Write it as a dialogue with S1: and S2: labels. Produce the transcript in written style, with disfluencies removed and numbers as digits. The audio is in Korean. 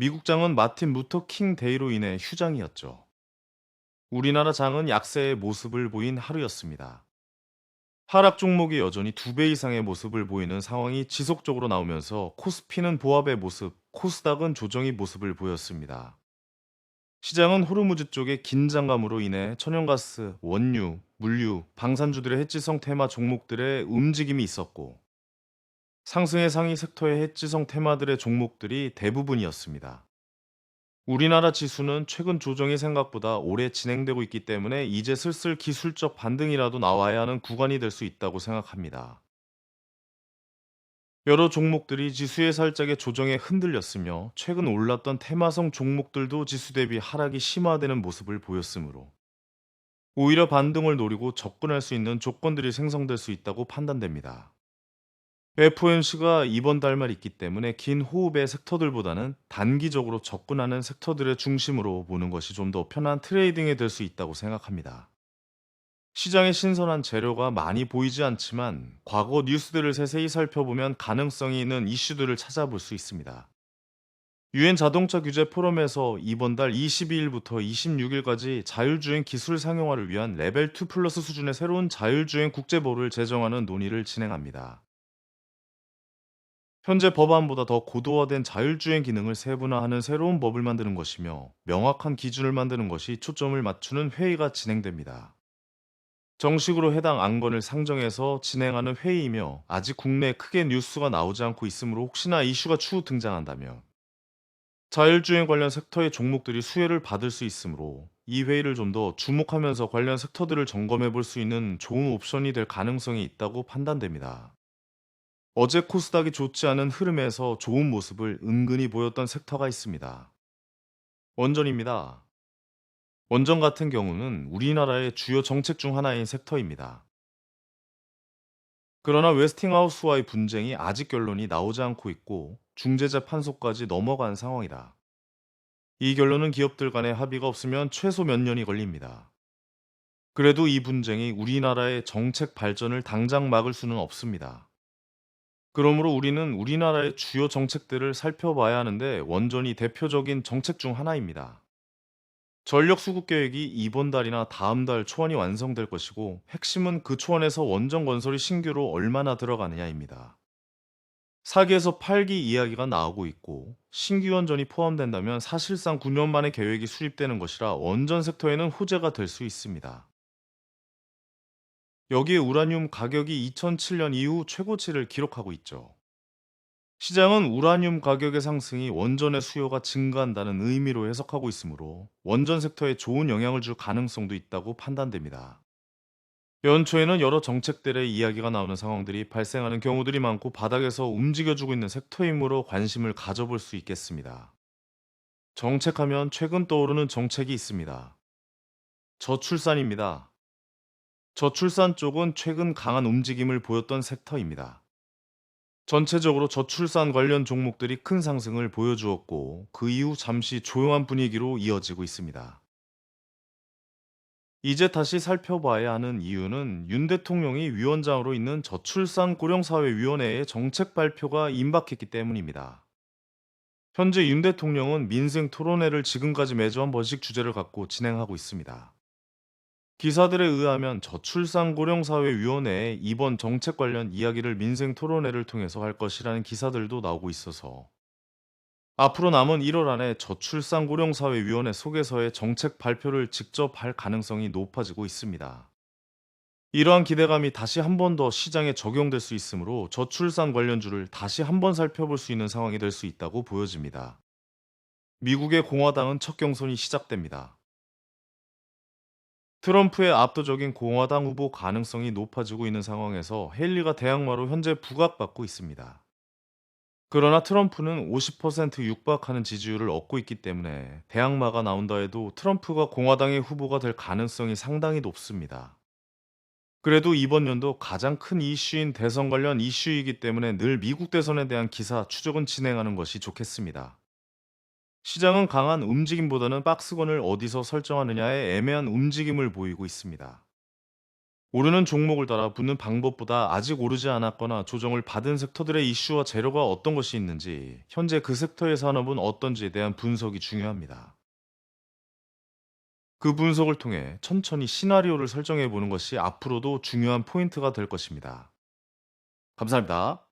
S1: 미국 장은 마틴 루터 킹 데이로 인해 휴장이었죠. 우리나라 장은 약세의 모습을 보인 하루였습니다. 하락 종목이 여전히 2배 이상의 모습을 보이는 상황이 지속적으로 나오면서 코스피는 보합의 모습, 코스닥은 조정의 모습을 보였습니다. 시장은 호르무즈 쪽의 긴장감으로 인해 천연가스, 원유, 물류, 방산주들의 해지성 테마 종목들의 움직임이 있었고, 상승의 상위 섹터의 해지성 테마들의 종목들이 대부분이었습니다. 우리나라 지수는 최근 조정이 생각보다 오래 진행되고 있기 때문에 이제 슬슬 기술적 반등이라도 나와야 하는 구간이 될 수 있다고 생각합니다. 여러 종목들이 지수의 살짝의 조정에 흔들렸으며, 최근 올랐던 테마성 종목들도 지수 대비 하락이 심화되는 모습을 보였으므로 오히려 반등을 노리고 접근할 수 있는 조건들이 생성될 수 있다고 판단됩니다. FOMC가 이번 달 말 있기 때문에 긴 호흡의 섹터들보다는 단기적으로 접근하는 섹터들의 중심으로 보는 것이 좀 더 편한 트레이딩이 될 수 있다고 생각합니다. 시장에 신선한 재료가 많이 보이지 않지만, 과거 뉴스들을 세세히 살펴보면 가능성이 있는 이슈들을 찾아볼 수 있습니다. 유엔 자동차 규제 포럼에서 이번 달 22일부터 26일까지 자율주행 기술 상용화를 위한 레벨 2 플러스 수준의 새로운 자율주행 국제법을 제정하는 논의를 진행합니다. 현재 법안보다 더 고도화된 자율주행 기능을 세분화하는 새로운 법을 만드는 것이며, 명확한 기준을 만드는 것이 초점을 맞추는 회의가 진행됩니다. 정식으로 해당 안건을 상정해서 진행하는 회의이며, 아직 국내에 크게 뉴스가 나오지 않고 있으므로 혹시나 이슈가 추후 등장한다면 자율주행 관련 섹터의 종목들이 수혜를 받을 수 있으므로, 이 회의를 좀 더 주목하면서 관련 섹터들을 점검해 볼 수 있는 좋은 옵션이 될 가능성이 있다고 판단됩니다. 어제 코스닥이 좋지 않은 흐름에서 좋은 모습을 은근히 보였던 섹터가 있습니다. 원전입니다. 원전 같은 경우는 우리나라의 주요 정책 중 하나인 섹터입니다. 그러나 웨스팅하우스와의 분쟁이 아직 결론이 나오지 않고 있고, 중재재판소까지 넘어간 상황이다. 이 결론은 기업들 간의 합의가 없으면 최소 몇 년이 걸립니다. 그래도 이 분쟁이 우리나라의 정책 발전을 당장 막을 수는 없습니다. 그러므로 우리는 우리나라의 주요 정책들을 살펴봐야 하는데, 원전이 대표적인 정책 중 하나입니다. 전력 수급 계획이 이번 달이나 다음 달 초안이 완성될 것이고, 핵심은 그 초안에서 원전 건설이 신규로 얼마나 들어가느냐입니다. 4기에서 8기 이야기가 나오고 있고, 신규 원전이 포함된다면 사실상 9년 만에 계획이 수립되는 것이라 원전 섹터에는 호재가 될 수 있습니다. 여기에 우라늄 가격이 2007년 이후 최고치를 기록하고 있죠. 시장은 우라늄 가격의 상승이 원전의 수요가 증가한다는 의미로 해석하고 있으므로, 원전 섹터에 좋은 영향을 줄 가능성도 있다고 판단됩니다. 연초에는 여러 정책들의 이야기가 나오는 상황들이 발생하는 경우들이 많고, 바닥에서 움직여주고 있는 섹터이므로 관심을 가져볼 수 있겠습니다. 정책하면 최근 떠오르는 정책이 있습니다. 저출산입니다. 저출산 쪽은 최근 강한 움직임을 보였던 섹터입니다. 전체적으로 저출산 관련 종목들이 큰 상승을 보여주었고, 그 이후 잠시 조용한 분위기로 이어지고 있습니다. 이제 다시 살펴봐야 하는 이유는, 윤 대통령이 위원장으로 있는 저출산 고령사회위원회의 정책 발표가 임박했기 때문입니다. 현재 윤 대통령은 민생 토론회를 지금까지 매주 한 번씩 주제를 갖고 진행하고 있습니다. 기사들에 의하면 저출산고령사회위원회에 이번 정책 관련 이야기를 민생 토론회를 통해서 할 것이라는 기사들도 나오고 있어서, 앞으로 남은 1월 안에 저출산고령사회위원회 속에서의 정책 발표를 직접 할 가능성이 높아지고 있습니다. 이러한 기대감이 다시 한 번 더 시장에 적용될 수 있으므로, 저출산 관련주를 다시 한번 살펴볼 수 있는 상황이 될 수 있다고 보여집니다. 미국의 공화당은 첫 경선이 시작됩니다. 트럼프의 압도적인 공화당 후보 가능성이 높아지고 있는 상황에서 헤일리가 대항마로 현재 부각받고 있습니다. 그러나 트럼프는 50% 육박하는 지지율을 얻고 있기 때문에, 대항마가 나온다 해도 트럼프가 공화당의 후보가 될 가능성이 상당히 높습니다. 그래도 이번 연도 가장 큰 이슈인 대선 관련 이슈이기 때문에 늘 미국 대선에 대한 기사 추적은 진행하는 것이 좋겠습니다. 시장은 강한 움직임보다는 박스권을 어디서 설정하느냐에 애매한 움직임을 보이고 있습니다. 오르는 종목을 따라 붙는 방법보다 아직 오르지 않았거나 조정을 받은 섹터들의 이슈와 재료가 어떤 것이 있는지, 현재 그 섹터의 산업은 어떤지에 대한 분석이 중요합니다. 그 분석을 통해 천천히 시나리오를 설정해 보는 것이 앞으로도 중요한 포인트가 될 것입니다. 감사합니다.